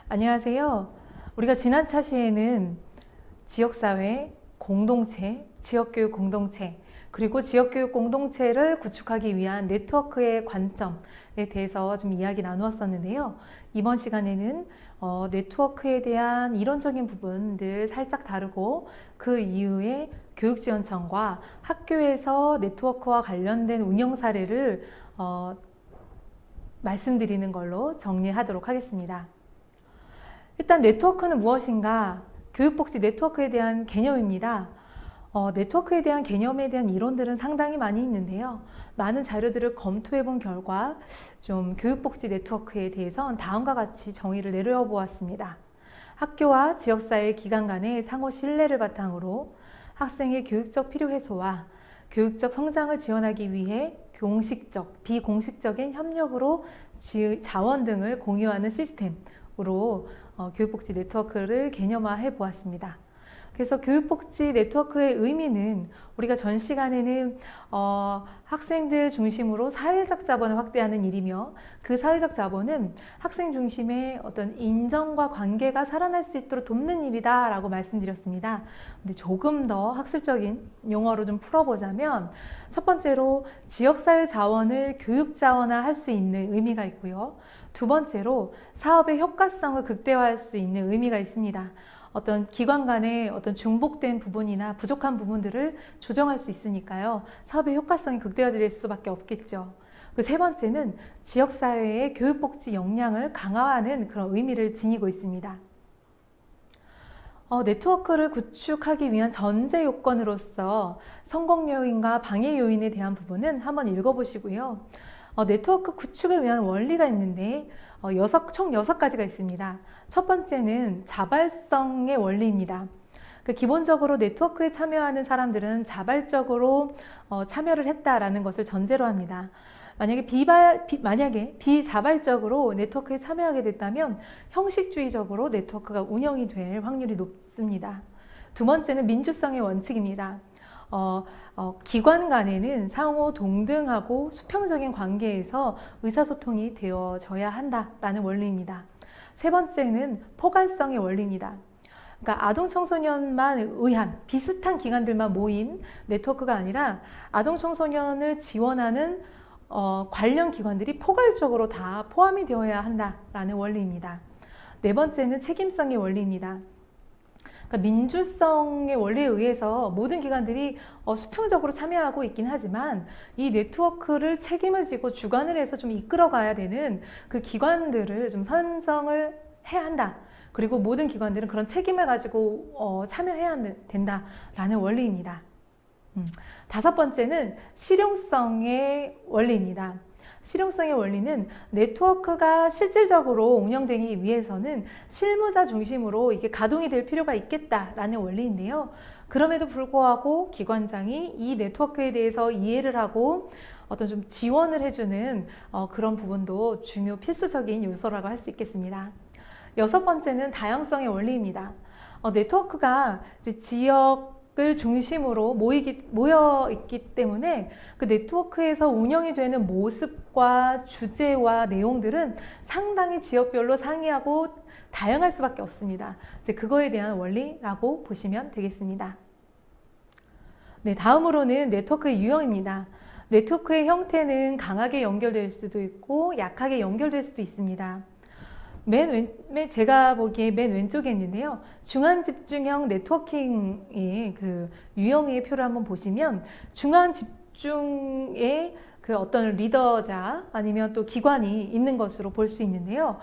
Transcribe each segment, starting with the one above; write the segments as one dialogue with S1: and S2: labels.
S1: 안녕하세요. 우리가 지난 차시에는 지역사회, 공동체, 지역교육 공동체, 그리고 지역교육 공동체를 구축하기 위한 네트워크의 관점에 대해서 좀 이야기 나누었었는데요. 이번 시간에는 네트워크에 대한 이론적인 부분들 살짝 다루고 그 이후에 교육지원청과 학교에서 네트워크와 관련된 운영 사례를 말씀드리는 걸로 정리하도록 하겠습니다. 일단 네트워크는 무엇인가? 교육복지 네트워크에 대한 개념입니다. 네트워크에 대한 개념에 대한 이론들은 상당히 많이 있는데요. 많은 자료들을 검토해 본 결과 좀 교육복지 네트워크에 대해선 다음과 같이 정의를 내려보았습니다. 학교와 지역사회 기관 간의 상호 신뢰를 바탕으로 학생의 교육적 필요 해소와 교육적 성장을 지원하기 위해 공식적, 비공식적인 협력으로 자원 등을 공유하는 시스템으로 교육복지 네트워크를 개념화해 보았습니다. 그래서 교육복지 네트워크의 의미는 우리가 전 시간에는 학생들 중심으로 사회적 자본을 확대하는 일이며 그 사회적 자본은 학생 중심의 어떤 인정과 관계가 살아날 수 있도록 돕는 일이다 라고 말씀드렸습니다. 근데 조금 더 학술적인 용어로 좀 풀어보자면 첫 번째로 지역사회 자원을 교육 자원화할 수 있는 의미가 있고요. 두 번째로 사업의 효과성을 극대화할 수 있는 의미가 있습니다. 어떤 기관 간의 어떤 중복된 부분이나 부족한 부분들을 조정할 수 있으니까요. 사업의 효과성이 극대화될 수밖에 없겠죠. 그 세 번째는 지역사회의 교육복지 역량을 강화하는 그런 의미를 지니고 있습니다. 네트워크를 구축하기 위한 전제 요건으로서 성공 요인과 방해 요인에 대한 부분은 한번 읽어보시고요. 네트워크 구축을 위한 원리가 있는데 총 6가지가 있습니다. 첫 번째는 자발성의 원리입니다. 기본적으로 네트워크에 참여하는 사람들은 자발적으로 참여를 했다라는 것을 전제로 합니다. 만약에 비자발적으로 네트워크에 참여하게 됐다면 형식주의적으로 네트워크가 운영이 될 확률이 높습니다. 두 번째는 민주성의 원칙입니다. 기관 간에는 상호 동등하고 수평적인 관계에서 의사소통이 되어져야 한다라는 원리입니다. 세 번째는 포괄성의 원리입니다. 그러니까 아동 청소년만 의한 비슷한 기관들만 모인 네트워크가 아니라 아동 청소년을 지원하는 관련 기관들이 포괄적으로 다 포함이 되어야 한다라는 원리입니다. 네 번째는 책임성의 원리입니다. 그러니까 민주성의 원리에 의해서 모든 기관들이 수평적으로 참여하고 있긴 하지만 이 네트워크를 책임을 지고 주관을 해서 좀 이끌어가야 되는 그 기관들을 좀 선정을 해야 한다. 그리고 모든 기관들은 그런 책임을 가지고 참여해야 된다라는 원리입니다. 다섯 번째는 실용성의 원리입니다. 실용성의 원리는 네트워크가 실질적으로 운영되기 위해서는 실무자 중심으로 이게 가동이 될 필요가 있겠다라는 원리인데요. 그럼에도 불구하고 기관장이 이 네트워크에 대해서 이해를 하고 어떤 좀 지원을 해주는 그런 부분도 중요 필수적인 요소라고 할 수 있겠습니다. 여섯 번째는 다양성의 원리입니다. 네트워크가 이제 지역을 중심으로 모여 있기 때문에 그 네트워크에서 운영이 되는 모습과 주제와 내용들은 상당히 지역별로 상이하고 다양할 수밖에 없습니다. 이제 그거에 대한 원리라고 보시면 되겠습니다. 네, 다음으로는 네트워크의 유형입니다. 네트워크의 형태는 강하게 연결될 수도 있고 약하게 연결될 수도 있습니다. 제가 보기에 맨 왼쪽에 있는데요. 중앙 집중형 네트워킹의 그 유형의 표를 한번 보시면 중앙 집중의 그 어떤 리더자 아니면 또 기관이 있는 것으로 볼 수 있는데요.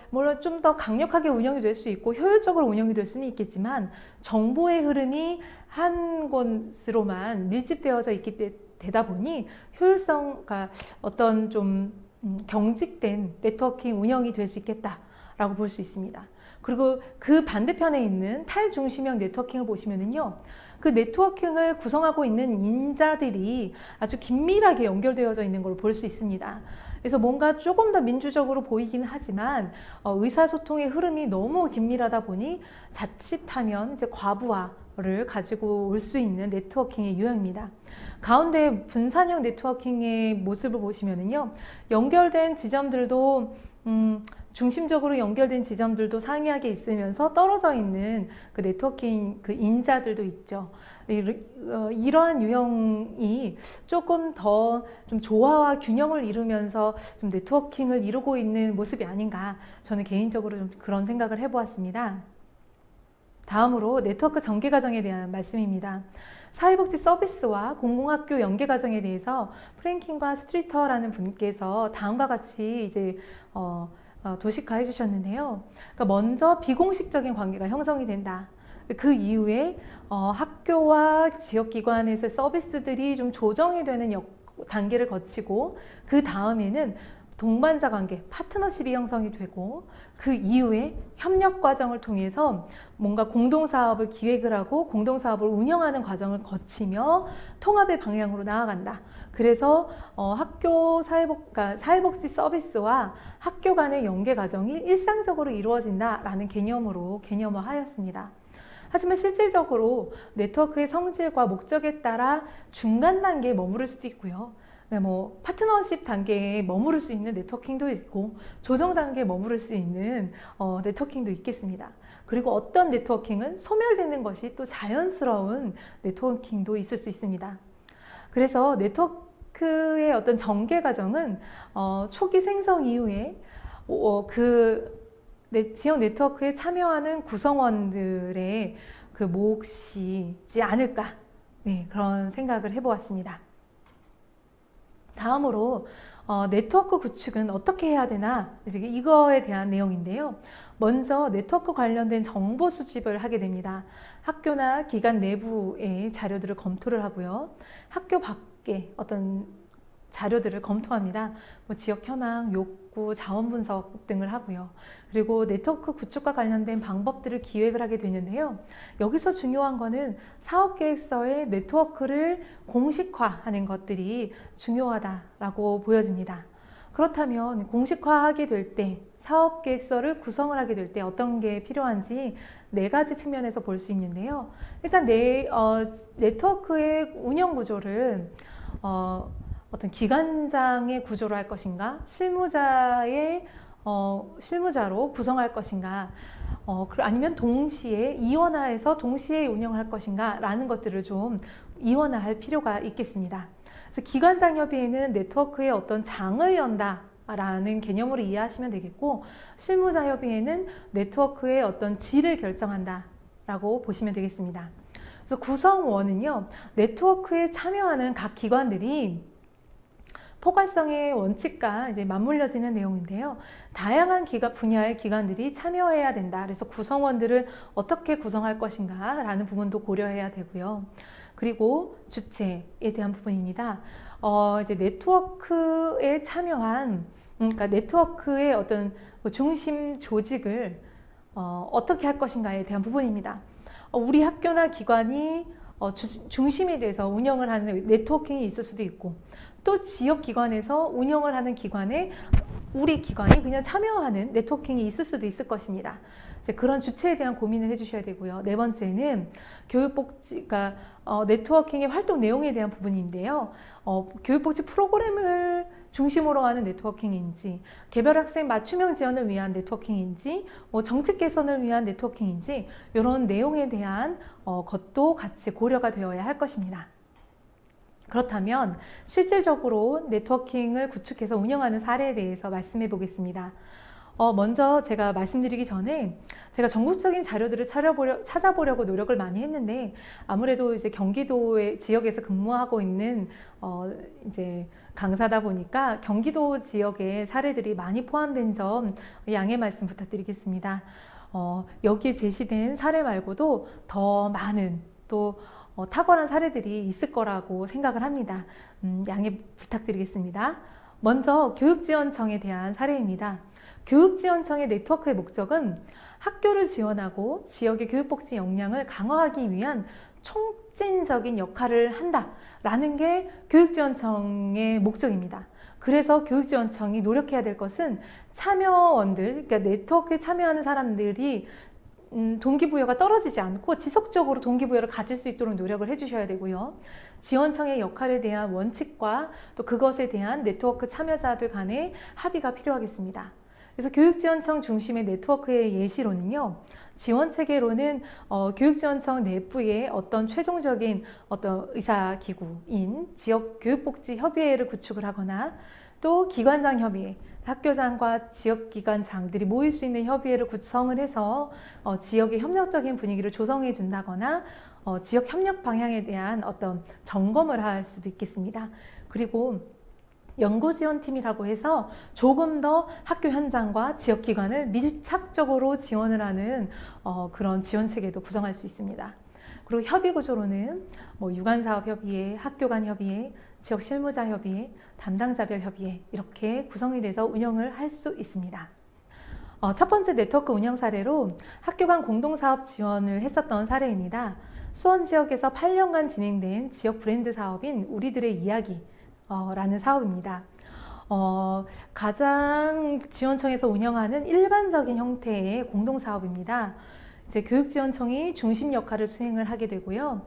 S1: 물론 좀 더 강력하게 운영이 될 수 있고 효율적으로 운영이 될 수는 있겠지만 정보의 흐름이 한 곳으로만 밀집되어져 되다 보니 효율성과 어떤 좀 경직된 네트워킹 운영이 될 수 있겠다라고 볼 수 있습니다. 그리고 그 반대편에 있는 탈중심형 네트워킹을 보시면은요, 그 네트워킹을 구성하고 있는 인자들이 아주 긴밀하게 연결되어져 있는 걸 볼 수 있습니다. 그래서 뭔가 조금 더 민주적으로 보이긴 하지만 의사소통의 흐름이 너무 긴밀하다 보니 자칫하면 이제 과부하를 가지고 올 수 있는 네트워킹의 유형입니다. 가운데 분산형 네트워킹의 모습을 보시면은요, 연결된 지점들도 중심적으로 연결된 지점들도 상이하게 있으면서 떨어져 있는 그 네트워킹 그 인자들도 있죠. 이러한 유형이 조금 더 좀 조화와 균형을 이루면서 좀 네트워킹을 이루고 있는 모습이 아닌가, 저는 개인적으로 좀 그런 생각을 해보았습니다. 다음으로 네트워크 전개 과정에 대한 말씀입니다. 사회복지 서비스와 공공학교 연계 과정에 대해서 프랭킨과 스트리터라는 분께서 다음과 같이 이제 도식화해 주셨는데요. 그러니까 먼저 비공식적인 관계가 형성이 된다. 그 이후에 학교와 지역기관에서 서비스들이 좀 조정이 되는 단계를 거치고, 그 다음에는 동반자 관계, 파트너십이 형성이 되고, 그 이후에 협력 과정을 통해서 뭔가 공동사업을 기획을 하고 공동사업을 운영하는 과정을 거치며 통합의 방향으로 나아간다. 그래서 학교 사회복지 서비스와 학교 간의 연계 과정이 일상적으로 이루어진다라는 개념으로 개념화하였습니다. 하지만 실질적으로 네트워크의 성질과 목적에 따라 중간 단계에 머무를 수도 있고요. 뭐 파트너십 단계에 머무를 수 있는 네트워킹도 있고, 조정 단계에 머무를 수 있는 네트워킹도 있겠습니다. 그리고 어떤 네트워킹은 소멸되는 것이 또 자연스러운 네트워킹도 있을 수 있습니다. 그래서 네트워크의 어떤 전개 과정은 초기 생성 이후에 지역 네트워크에 참여하는 구성원들의 그 몫이지 않을까, 네, 그런 생각을 해보았습니다. 다음으로 네트워크 구축은 어떻게 해야 되나, 이거에 대한 내용인데요. 먼저 네트워크 관련된 정보 수집을 하게 됩니다. 학교나 기관 내부의 자료들을 검토를 하고요. 학교 밖에 어떤 자료들을 검토합니다. 뭐 지역 현황, 욕구, 자원 분석 등을 하고요. 그리고 네트워크 구축과 관련된 방법들을 기획을 하게 되는데요. 여기서 중요한 거는 사업계획서에 네트워크를 공식화하는 것들이 중요하다라고 보여집니다. 그렇다면 공식화하게 될 때, 사업계획서를 구성을 하게 될 때 어떤 게 필요한지 4가지 측면에서 볼 수 있는데요. 일단 네트워크의 운영 구조를 어떤 기관장의 구조로 할 것인가, 실무자로 구성할 것인가, 아니면 동시에 이원화해서 동시에 운영할 것인가 라는 것들을 좀 이원화할 필요가 있겠습니다. 그래서 기관장 협의회는 네트워크의 어떤 장을 연다 라는 개념으로 이해하시면 되겠고, 실무자 협의회는 네트워크의 어떤 질을 결정한다 라고 보시면 되겠습니다. 그래서 구성원은요, 네트워크에 참여하는 각 기관들이 포괄성의 원칙과 이제 맞물려지는 내용인데요. 다양한 분야의 기관들이 참여해야 된다. 그래서 구성원들을 어떻게 구성할 것인가 라는 부분도 고려해야 되고요. 그리고 주체에 대한 부분입니다. 이제 네트워크에 참여한, 그러니까 네트워크의 어떤 중심 조직을 어떻게 할 것인가에 대한 부분입니다. 우리 학교나 기관이 중심이 돼서 운영을 하는 네트워킹이 있을 수도 있고, 또 지역 기관에서 운영을 하는 기관에 우리 기관이 그냥 참여하는 네트워킹이 있을 수도 있을 것입니다. 이제 그런 주체에 대한 고민을 해주셔야 되고요. 4번째는 교육복지가 네트워킹의 활동 내용에 대한 부분인데요. 교육복지 프로그램을 중심으로 하는 네트워킹인지, 개별 학생 맞춤형 지원을 위한 네트워킹인지, 정책 개선을 위한 네트워킹인지, 이런 내용에 대한 것도 같이 고려가 되어야 할 것입니다. 그렇다면 실질적으로 네트워킹을 구축해서 운영하는 사례에 대해서 말씀해 보겠습니다. 먼저 제가 말씀드리기 전에 제가 전국적인 자료들을 찾아보려고 노력을 많이 했는데, 아무래도 이제 경기도의 지역에서 근무하고 있는 이제 강사다 보니까 경기도 지역의 사례들이 많이 포함된 점 양해 말씀 부탁드리겠습니다. 여기에 제시된 사례 말고도 더 많은 또 탁월한 사례들이 있을 거라고 생각을 합니다. 양해 부탁드리겠습니다. 먼저 교육지원청에 대한 사례입니다. 교육지원청의 네트워크의 목적은 학교를 지원하고 지역의 교육복지 역량을 강화하기 위한 촉진적인 역할을 한다라는 게 교육지원청의 목적입니다. 그래서 교육지원청이 노력해야 될 것은 참여원들, 그러니까 네트워크에 참여하는 사람들이 동기부여가 떨어지지 않고 지속적으로 동기부여를 가질 수 있도록 노력을 해주셔야 되고요. 지원청의 역할에 대한 원칙과 또 그것에 대한 네트워크 참여자들 간의 합의가 필요하겠습니다. 그래서 교육지원청 중심의 네트워크의 예시로는요, 지원 체계로는 교육지원청 내부에 어떤 최종적인 어떤 의사기구인 지역교육복지협의회를 구축을 하거나 또 기관장 협의회, 학교장과 지역기관장들이 모일 수 있는 협의회를 구성을 해서 지역의 협력적인 분위기를 조성해 준다거나 지역 협력 방향에 대한 어떤 점검을 할 수도 있겠습니다. 그리고 연구지원팀이라고 해서 조금 더 학교 현장과 지역기관을 밀착적으로 지원을 하는 그런 지원체계도 구성할 수 있습니다. 그리고 협의구조로는 유관사업협의회, 학교간협의회, 지역실무자협의회, 담당자별협의회 이렇게 구성이 돼서 운영을 할 수 있습니다. 첫 번째 네트워크 운영 사례로 학교 간 공동사업 지원을 했었던 사례입니다. 수원 지역에서 8년간 진행된 지역 브랜드 사업인 우리들의 이야기 라는 사업입니다. 가장 지원청에서 운영하는 일반적인 형태의 공동사업입니다. 이제 교육지원청이 중심 역할을 수행을 하게 되고요.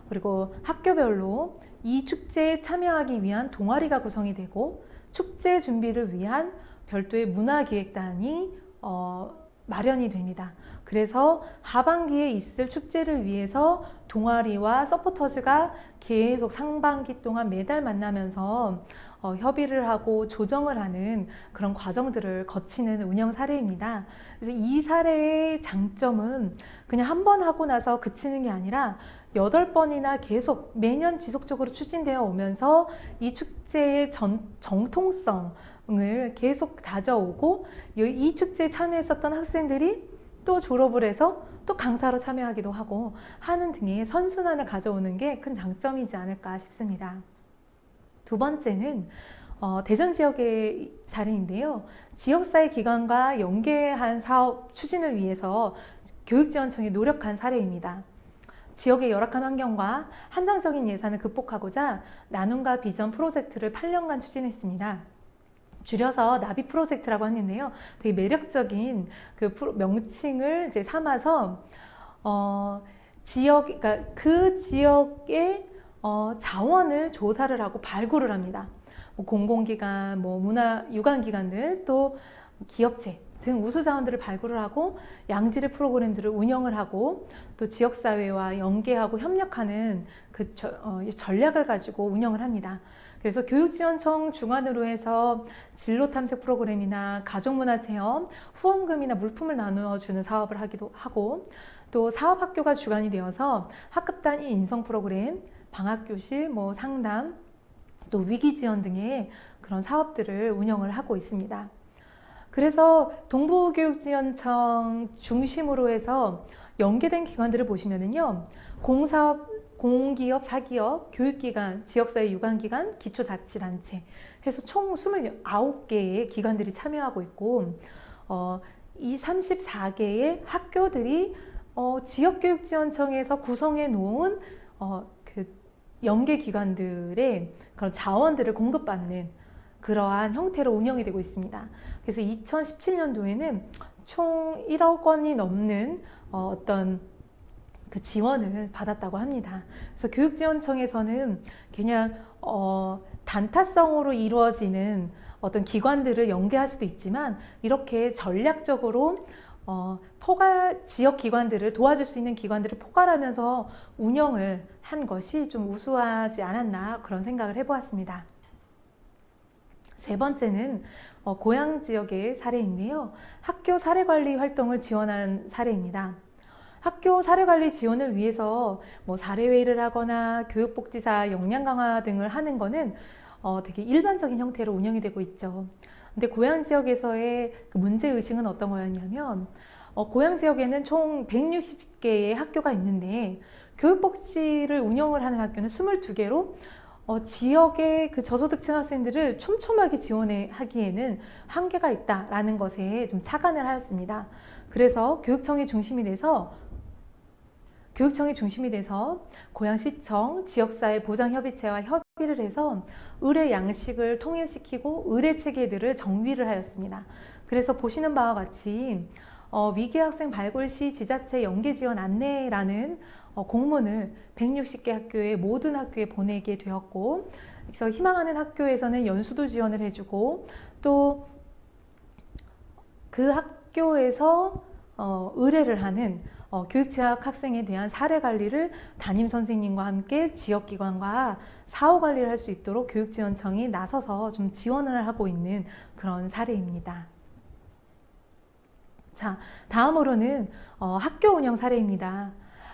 S1: 그리고 학교별로 이 축제에 참여하기 위한 동아리가 구성이 되고 축제 준비를 위한 별도의 문화기획단이 마련이 됩니다. 그래서 하반기에 있을 축제를 위해서 동아리와 서포터즈가 계속 상반기 동안 매달 만나면서 협의를 하고 조정을 하는 그런 과정들을 거치는 운영 사례입니다. 그래서 이 사례의 장점은 그냥 한 번 하고 나서 그치는 게 아니라 8번이나 계속 매년 지속적으로 추진되어 오면서 이 축제의 정통성을 계속 다져오고 이 축제에 참여했었던 학생들이 또 졸업을 해서 또 강사로 참여하기도 하고 하는 등의 선순환을 가져오는 게 큰 장점이지 않을까 싶습니다. 두 번째는 대전 지역의 사례인데요. 지역사회 기관과 연계한 사업 추진을 위해서 교육지원청이 노력한 사례입니다. 지역의 열악한 환경과 한정적인 예산을 극복하고자 나눔과 비전 프로젝트를 8년간 추진했습니다. 줄여서 나비 프로젝트라고 하는데요. 되게 매력적인 그 명칭을 이제 삼아서 그러니까 그 지역의 자원을 조사를 하고 발굴을 합니다. 공공기관, 문화 유관기관들, 또 기업체 등 우수 자원들을 발굴을 하고 양질의 프로그램들을 운영을 하고 또 지역사회와 연계하고 협력하는 그 전략을 가지고 운영을 합니다. 그래서 교육지원청 주관으로 해서 진로 탐색 프로그램이나 가족문화체험, 후원금이나 물품을 나누어주는 사업을 하기도 하고 또 사업학교가 주관이 되어서 학급 단위 인성 프로그램, 방학교실, 상담, 또 위기지원 등의 그런 사업들을 운영을 하고 있습니다. 그래서 동부교육지원청 중심으로 해서 연계된 기관들을 보시면은요, 공사업, 공기업, 사기업, 교육기관, 지역사회 유관기관, 기초자치단체 해서 총 29개의 기관들이 참여하고 있고 이 34개의 학교들이 지역교육지원청에서 구성해 놓은 그 연계기관들의 그런 자원들을 공급받는 그러한 형태로 운영이 되고 있습니다. 그래서 2017년도에는 총 1억 원이 넘는 어떤 그 지원을 받았다고 합니다. 그래서 교육지원청에서는 그냥 단타성으로 이루어지는 어떤 기관들을 연계할 수도 있지만 이렇게 전략적으로 지역 기관들을 도와줄 수 있는 기관들을 포괄하면서 운영을 한 것이 좀 우수하지 않았나 그런 생각을 해보았습니다. 세 번째는 고향 지역의 사례인데요. 학교 사례관리 활동을 지원한 사례입니다. 학교 사례관리 지원을 위해서 사례회의를 하거나 교육복지사 역량 강화 등을 하는 것은 되게 일반적인 형태로 운영이 되고 있죠. 근데 고향 지역에서의 그 문제의식은 어떤 거였냐면 고향 지역에는 총 160개의 학교가 있는데 교육복지를 운영을 하는 학교는 22개로 지역의 그 저소득층 학생들을 촘촘하게 지원하기에는 한계가 있다라는 것에 좀 착안을 하였습니다. 그래서 교육청이 중심이 돼서 고양시청, 지역사회 보장협의체와 협의를 해서 의뢰 양식을 통일시키고 의뢰 체계들을 정비를 하였습니다. 그래서 보시는 바와 같이 위기 학생 발굴 시 지자체 연계 지원 안내라는 공문을 160개 학교의 모든 학교에 보내게 되었고, 그래서 희망하는 학교에서는 연수도 지원을 해주고 또 그 학교에서 의뢰를 하는 교육취약 학생에 대한 사례 관리를 담임 선생님과 함께 지역기관과 사후 관리를 할 수 있도록 교육지원청이 나서서 좀 지원을 하고 있는 그런 사례입니다. 자, 다음으로는 학교 운영 사례입니다.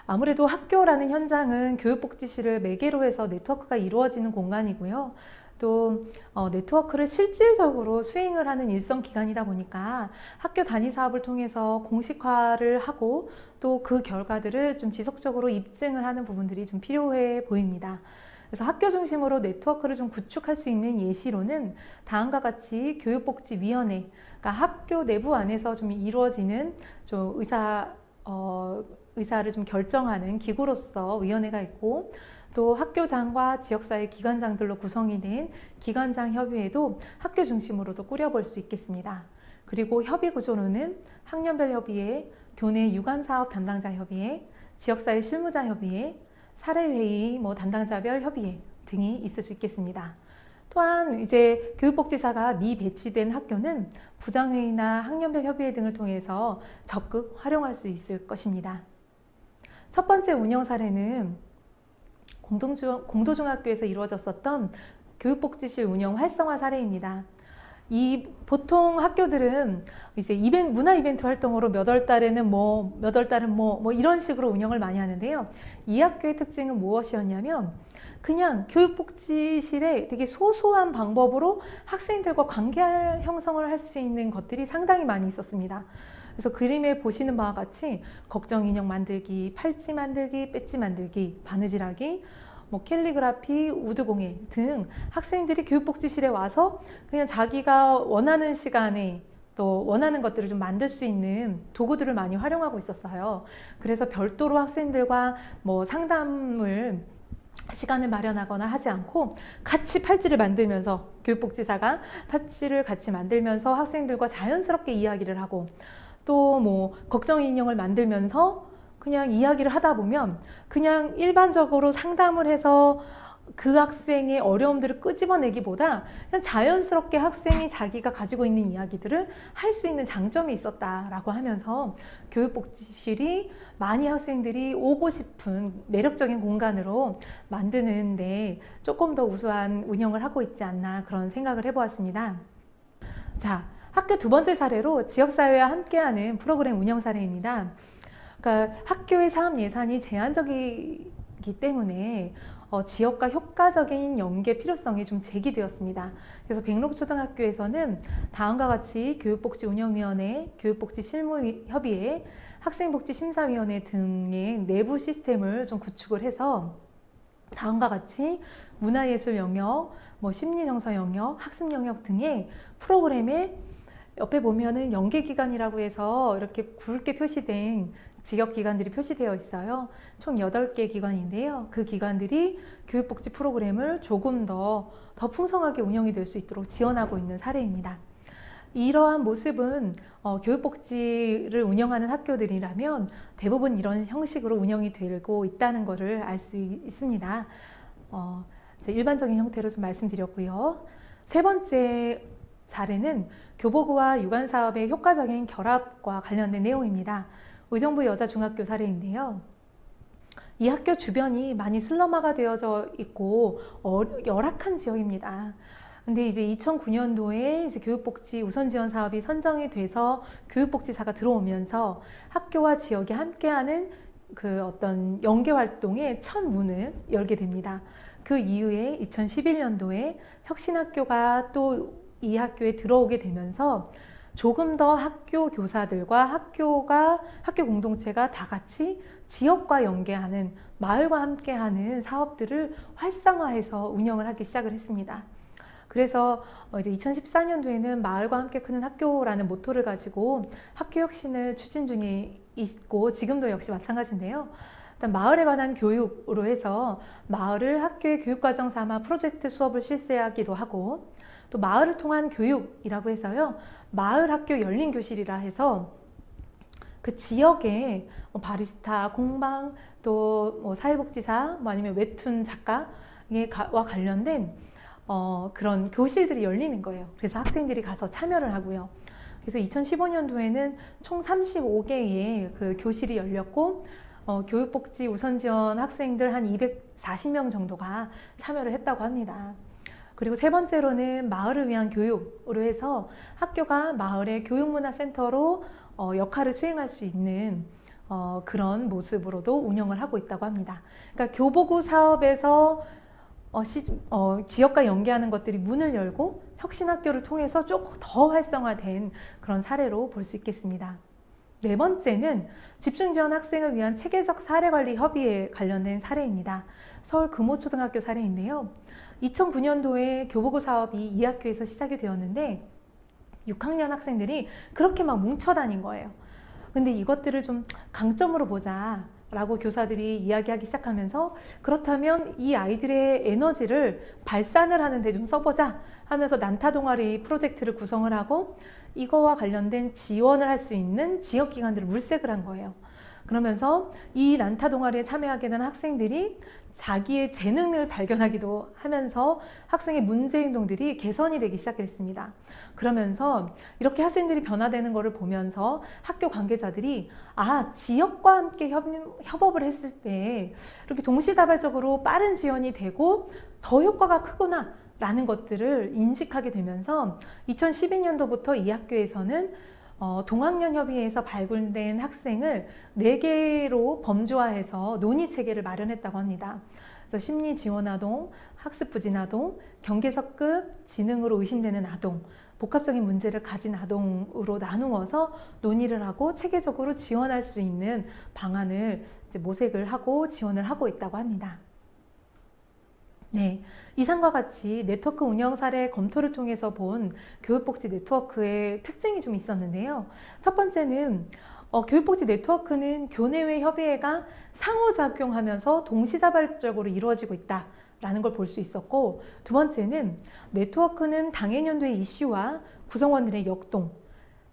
S1: 아무래도 학교라는 현장은 교육복지실을 매개로 해서 네트워크가 이루어지는 공간이고요. 또 네트워크를 실질적으로 수행을 하는 일선 기관이다 보니까 학교 단위 사업을 통해서 공식화를 하고 또 그 결과들을 좀 지속적으로 입증을 하는 부분들이 좀 필요해 보입니다. 그래서 학교 중심으로 네트워크를 좀 구축할 수 있는 예시로는 다음과 같이 교육복지위원회, 그러니까 학교 내부 안에서 좀 이루어지는 좀 의사를 좀 결정하는 기구로서 위원회가 있고, 또 학교장과 지역사회 기관장들로 구성이 된 기관장 협의회도 학교 중심으로도 꾸려볼 수 있겠습니다. 그리고 협의 구조로는 학년별 협의회, 교내 유관사업 담당자 협의회, 지역사회 실무자 협의회, 사례회의, 담당자별 협의회 등이 있을 수 있겠습니다. 또한 이제 교육복지사가 미배치된 학교는 부장회의나 학년별 협의회 등을 통해서 적극 활용할 수 있을 것입니다. 첫 번째 운영 사례는 공도중학교에서 이루어졌었던 교육복지실 운영 활성화 사례입니다. 보통 학교들은 이제 문화 이벤트 활동으로 몇 월 달에는 몇 월 달은 이런 식으로 운영을 많이 하는데요. 이 학교의 특징은 무엇이었냐면 그냥 교육복지실에 되게 소소한 방법으로 학생들과 관계 형성을 할 수 있는 것들이 상당히 많이 있었습니다. 그래서 그림에 보시는 바와 같이 걱정 인형 만들기, 팔찌 만들기, 배지 만들기, 바느질하기, 캘리그라피, 우드공예 등 학생들이 교육복지실에 와서 그냥 자기가 원하는 시간에 또 원하는 것들을 좀 만들 수 있는 도구들을 많이 활용하고 있었어요. 그래서 별도로 학생들과 상담을 시간을 마련하거나 하지 않고 같이 팔찌를 만들면서 교육복지사가 팔찌를 같이 만들면서 학생들과 자연스럽게 이야기를 하고 또 걱정 인형을 만들면서 그냥 이야기를 하다 보면 그냥 일반적으로 상담을 해서 그 학생의 어려움들을 끄집어내기보다 그냥 자연스럽게 학생이 자기가 가지고 있는 이야기들을 할 수 있는 장점이 있었다라고 하면서 교육복지실이 많이 학생들이 오고 싶은 매력적인 공간으로 만드는데 조금 더 우수한 운영을 하고 있지 않나 그런 생각을 해보았습니다. 자, 학교 두 번째 사례로 지역사회와 함께하는 프로그램 운영 사례입니다. 그러니까 학교의 사업 예산이 제한적이기 때문에 지역과 효과적인 연계 필요성이 좀 제기되었습니다. 그래서 백록초등학교에서는 다음과 같이 교육복지운영위원회, 교육복지실무협의회, 학생복지심사위원회 등의 내부 시스템을 좀 구축을 해서 다음과 같이 문화예술 영역, 심리정서 영역, 학습 영역 등의 프로그램에 옆에 보면은 연계기관이라고 해서 이렇게 굵게 표시된 지역기관들이 표시되어 있어요. 총 8개 기관인데요. 그 기관들이 교육복지 프로그램을 조금 더 풍성하게 운영이 될 수 있도록 지원하고 있는 사례입니다. 이러한 모습은 교육복지를 운영하는 학교들이라면 대부분 이런 형식으로 운영이 되고 있다는 것을 알 수 있습니다. 일반적인 형태로 좀 말씀드렸고요. 세 번째 사례는 교보고와 유관사업의 효과적인 결합과 관련된 내용입니다. 의정부 여자중학교 사례인데요. 이 학교 주변이 많이 슬럼화가 되어져 있고 열악한 지역입니다. 근데 이제 2009년도에 이제 교육복지 우선지원 사업이 선정이 돼서 교육복지사가 들어오면서 학교와 지역이 함께하는 그 어떤 연계 활동의 첫 문을 열게 됩니다. 그 이후에 2011년도에 혁신학교가 또 이 학교에 들어오게 되면서 조금 더 학교 교사들과 학교 공동체가 다 같이 지역과 연계하는 마을과 함께하는 사업들을 활성화해서 운영을 하기 시작을 했습니다. 그래서 이제 2014년도에는 마을과 함께 크는 학교라는 모토를 가지고 학교 혁신을 추진 중에 있고 지금도 역시 마찬가지인데요. 일단 마을에 관한 교육으로 해서 마을을 학교의 교육과정 삼아 프로젝트 수업을 실시하기도 하고 또 마을을 통한 교육이라고 해서요. 마을 학교 열린 교실이라 해서 그 지역에 바리스타, 공방, 또 사회복지사, 아니면 웹툰 작가와 관련된 그런 교실들이 열리는 거예요. 그래서 학생들이 가서 참여를 하고요. 그래서 2015년도에는 총 35개의 그 교실이 열렸고 교육복지 우선지원 학생들 한 240명 정도가 참여를 했다고 합니다. 그리고 세 번째로는 마을을 위한 교육으로 해서 학교가 마을의 교육문화센터로 역할을 수행할 수 있는 그런 모습으로도 운영을 하고 있다고 합니다. 그러니까 교보구 사업에서 지역과 연계하는 것들이 문을 열고 혁신학교를 통해서 조금 더 활성화된 그런 사례로 볼 수 있겠습니다. 네 번째는 집중지원 학생을 위한 체계적 사례관리 협의에 관련된 사례입니다. 서울 금호초등학교 사례인데요. 2009년도에 교보구 사업이 이 학교에서 시작이 되었는데 6학년 학생들이 그렇게 막 뭉쳐 다닌 거예요. 근데 이것들을 좀 강점으로 보자 라고 교사들이 이야기하기 시작하면서 그렇다면 이 아이들의 에너지를 발산을 하는데 좀 써보자 하면서 난타 동아리 프로젝트를 구성을 하고 이거와 관련된 지원을 할 수 있는 지역기관들을 물색을 한 거예요. 그러면서 이 난타 동아리에 참여하게 된 학생들이 자기의 재능을 발견하기도 하면서 학생의 문제 행동들이 개선이 되기 시작했습니다. 그러면서 이렇게 학생들이 변화되는 것을 보면서 학교 관계자들이 지역과 함께 협업을 했을 때 이렇게 동시다발적으로 빠른 지원이 되고 더 효과가 크구나 라는 것들을 인식하게 되면서 2012년도부터 이 학교에서는 동학년 협의회에서 발굴된 학생을 4개로 범주화해서 논의 체계를 마련했다고 합니다. 그래서 심리 지원 아동, 학습 부진 아동, 경계석급, 지능으로 의심되는 아동, 복합적인 문제를 가진 아동으로 나누어서 논의를 하고 체계적으로 지원할 수 있는 방안을 이제 모색을 하고 지원을 하고 있다고 합니다. 네, 이상과 같이 네트워크 운영 사례 검토를 통해서 본 교육복지 네트워크의 특징이 좀 있었는데요. 첫 번째는 교육복지 네트워크는 교내외 협의회가 상호작용하면서 동시다발적으로 이루어지고 있다라는 걸 볼 수 있었고, 두 번째는 네트워크는 당해년도의 이슈와 구성원들의 역동,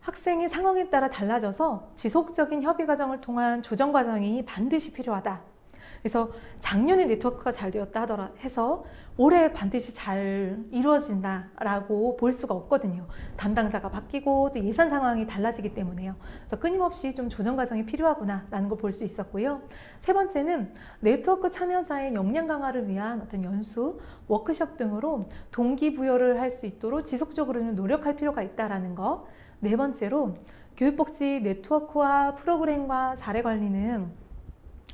S1: 학생의 상황에 따라 달라져서 지속적인 협의 과정을 통한 조정 과정이 반드시 필요하다. 그래서 작년에 네트워크가 잘 되었다 하더라 해서 올해 반드시 잘 이루어진다라고 볼 수가 없거든요. 담당자가 바뀌고 또 예산 상황이 달라지기 때문에요. 그래서 끊임없이 좀 조정 과정이 필요하구나라는 걸 볼 수 있었고요. 세 번째는 네트워크 참여자의 역량 강화를 위한 어떤 연수, 워크숍 등으로 동기부여를 할 수 있도록 지속적으로는 노력할 필요가 있다라는 거. 네 번째로 교육복지 네트워크와 프로그램과 사례 관리는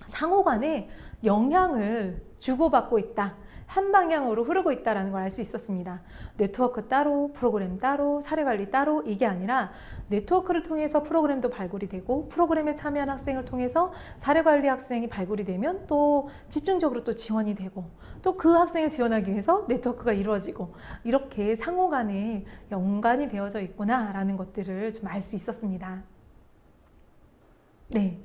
S1: 상호 간에 영향을 주고받고 있다. 한 방향으로 흐르고 있다는 걸 알 수 있었습니다. 네트워크 따로, 프로그램 따로, 사례관리 따로 이게 아니라 네트워크를 통해서 프로그램도 발굴이 되고 프로그램에 참여한 학생을 통해서 사례관리 학생이 발굴이 되면 또 집중적으로 또 지원이 되고 또 그 학생을 지원하기 위해서 네트워크가 이루어지고 이렇게 상호 간에 연관이 되어져 있구나라는 것들을 좀 알 수 있었습니다. 네.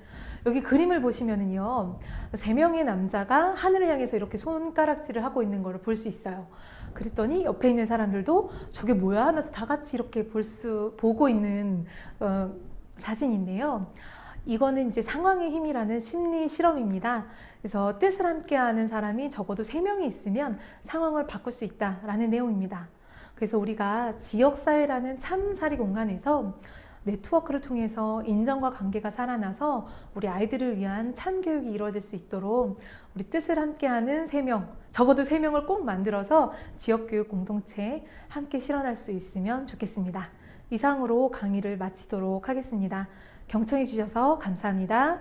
S1: 여기 그림을 보시면은요, 3명의 남자가 하늘을 향해서 이렇게 손가락질을 하고 있는 걸 볼 수 있어요. 그랬더니 옆에 있는 사람들도 저게 뭐야 하면서 다 같이 이렇게 보고 있는 사진인데요. 이거는 이제 상황의 힘이라는 심리 실험입니다. 그래서 뜻을 함께하는 사람이 적어도 3명이 있으면 상황을 바꿀 수 있다라는 내용입니다. 그래서 우리가 지역사회라는 참사리 공간에서 네트워크를 통해서 인정과 관계가 살아나서 우리 아이들을 위한 참교육이 이루어질 수 있도록 우리 뜻을 함께하는 3명, 적어도 3명을 꼭 만들어서 지역교육 공동체에 함께 실현할 수 있으면 좋겠습니다. 이상으로 강의를 마치도록 하겠습니다. 경청해 주셔서 감사합니다.